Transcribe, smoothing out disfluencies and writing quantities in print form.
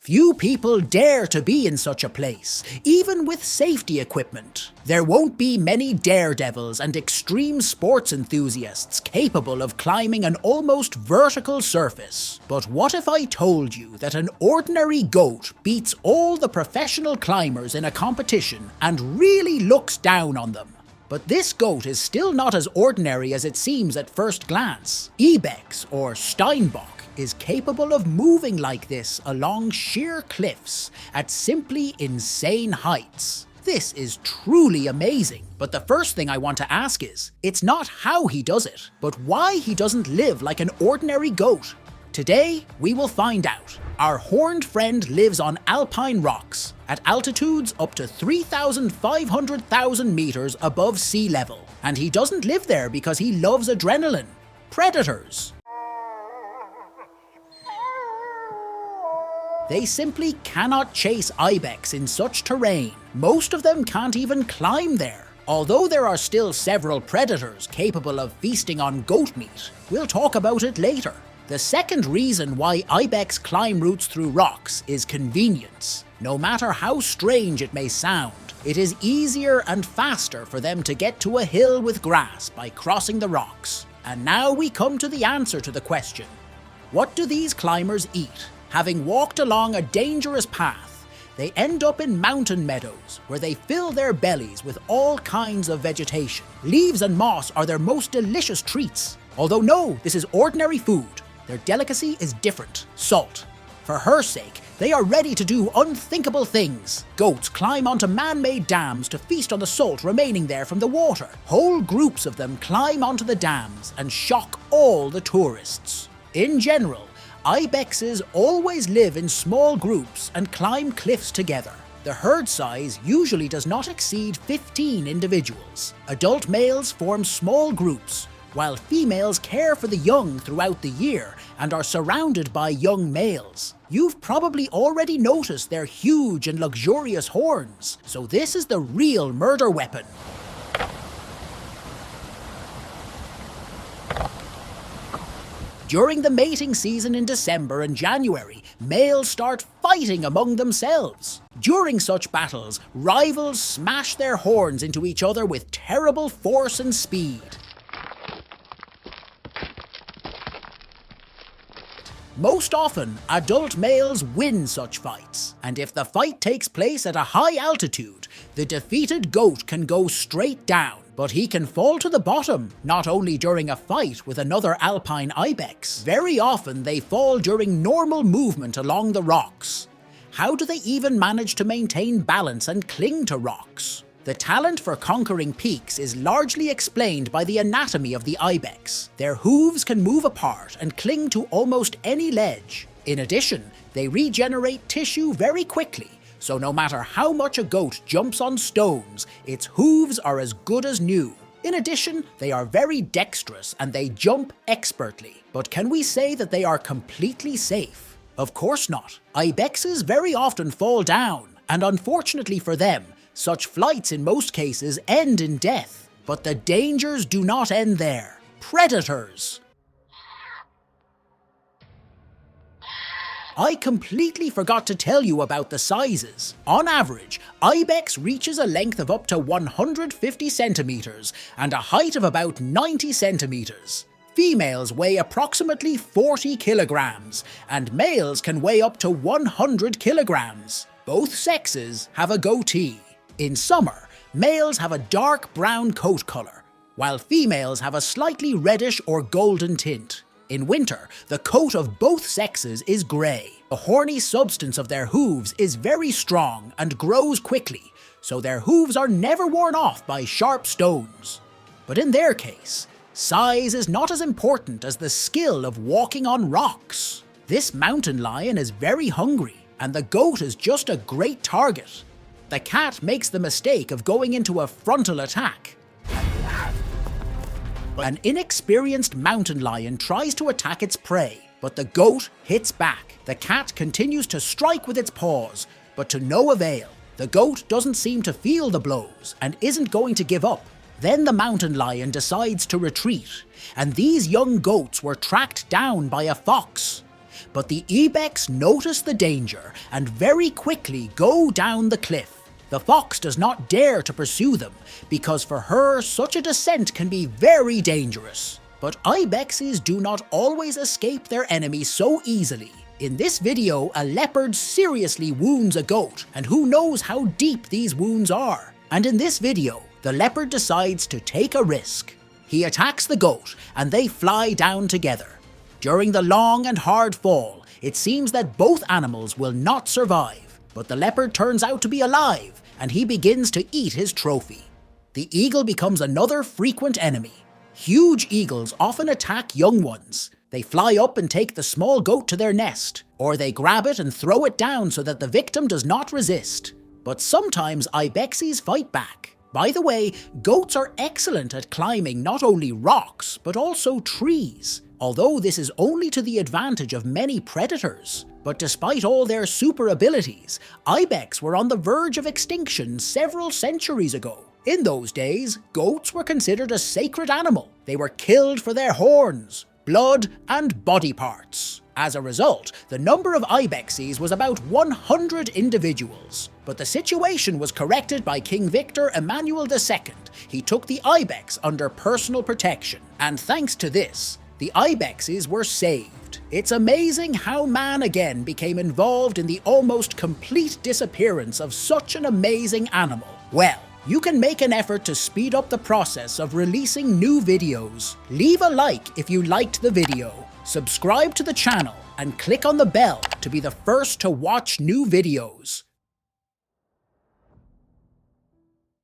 Few people dare to be in such a place, even with safety equipment. There won't be many daredevils and extreme sports enthusiasts capable of climbing an almost vertical surface. But what if I told you that an ordinary goat beats all the professional climbers in a competition and really looks down on them? But this goat is still not as ordinary as it seems at first glance. Ibex, or Steinbock, is capable of moving like this along sheer cliffs at simply insane heights. This is truly amazing, but the first thing I want to ask is, it's not how he does it, but why he doesn't live like an ordinary goat. Today, we will find out. Our horned friend lives on alpine rocks, at altitudes up to 3,500,000 meters above sea level, and he doesn't live there because he loves adrenaline. Predators. They simply cannot chase ibex in such terrain. Most of them can't even climb there. Although there are still several predators capable of feasting on goat meat, we'll talk about it later. The second reason why ibex climb routes through rocks is convenience. No matter how strange it may sound, it is easier and faster for them to get to a hill with grass by crossing the rocks. And now we come to the answer to the question. What do these climbers eat? Having walked along a dangerous path, they end up in mountain meadows where they fill their bellies with all kinds of vegetation. Leaves and moss are their most delicious treats. Although no, this is ordinary food. Their delicacy is different, salt. For her sake, they are ready to do unthinkable things. Goats climb onto man-made dams to feast on the salt remaining there from the water. Whole groups of them climb onto the dams and shock all the tourists. In general, ibexes always live in small groups and climb cliffs together. The herd size usually does not exceed 15 individuals. Adult males form small groups, while females care for the young throughout the year and are surrounded by young males. You've probably already noticed their huge and luxurious horns, so this is the real murder weapon. During the mating season in December and January, males start fighting among themselves. During such battles, rivals smash their horns into each other with terrible force and speed. Most often, adult males win such fights, and if the fight takes place at a high altitude, the defeated goat can go straight down. But he can fall to the bottom, not only during a fight with another alpine ibex. Very often they fall during normal movement along the rocks. How do they even manage to maintain balance and cling to rocks? The talent for conquering peaks is largely explained by the anatomy of the ibex. Their hooves can move apart and cling to almost any ledge. In addition, they regenerate tissue very quickly, so no matter how much a goat jumps on stones, its hooves are as good as new. In addition, they are very dexterous and they jump expertly. But can we say that they are completely safe? Of course not. Ibexes very often fall down, and unfortunately for them, such flights in most cases end in death. But the dangers do not end there. Predators. I completely forgot to tell you about the sizes. On average, ibex reaches a length of up to 150 centimeters and a height of about 90 centimeters. Females weigh approximately 40 kilograms, and males can weigh up to 100 kilograms. Both sexes have a goatee. In summer, males have a dark brown coat color, while females have a slightly reddish or golden tint. In winter, the coat of both sexes is grey. The horny substance of their hooves is very strong and grows quickly, so their hooves are never worn off by sharp stones. But in their case, size is not as important as the skill of walking on rocks. This mountain lion is very hungry, and the goat is just a great target. The cat makes the mistake of going into a frontal attack. An inexperienced mountain lion tries to attack its prey, but the goat hits back. The cat continues to strike with its paws, but to no avail. The goat doesn't seem to feel the blows and isn't going to give up. Then the mountain lion decides to retreat, and these young goats were tracked down by a fox. But the ibex notice the danger and very quickly go down the cliff. The fox does not dare to pursue them because for her such a descent can be very dangerous. But ibexes do not always escape their enemy so easily. In this video, a leopard seriously wounds a goat, and who knows how deep these wounds are. And in this video, the leopard decides to take a risk. He attacks the goat and they fly down together. During the long and hard fall, it seems that both animals will not survive, but the leopard turns out to be alive and he begins to eat his trophy. The eagle becomes another frequent enemy. Huge eagles often attack young ones. They fly up and take the small goat to their nest, or they grab it and throw it down so that the victim does not resist. But sometimes ibexes fight back. By the way, goats are excellent at climbing not only rocks, but also trees. Although this is only to the advantage of many predators. But despite all their super abilities, ibex were on the verge of extinction several centuries ago. In those days, goats were considered a sacred animal. They were killed for their horns, blood, and body parts. As a result, the number of ibexes was about 100 individuals. But the situation was corrected by King Victor Emmanuel II. He took the ibex under personal protection, and thanks to this, the ibexes were saved. It's amazing how man again became involved in the almost complete disappearance of such an amazing animal. Well, you can make an effort to speed up the process of releasing new videos. Leave a like if you liked the video, subscribe to the channel, and click on the bell to be the first to watch new videos.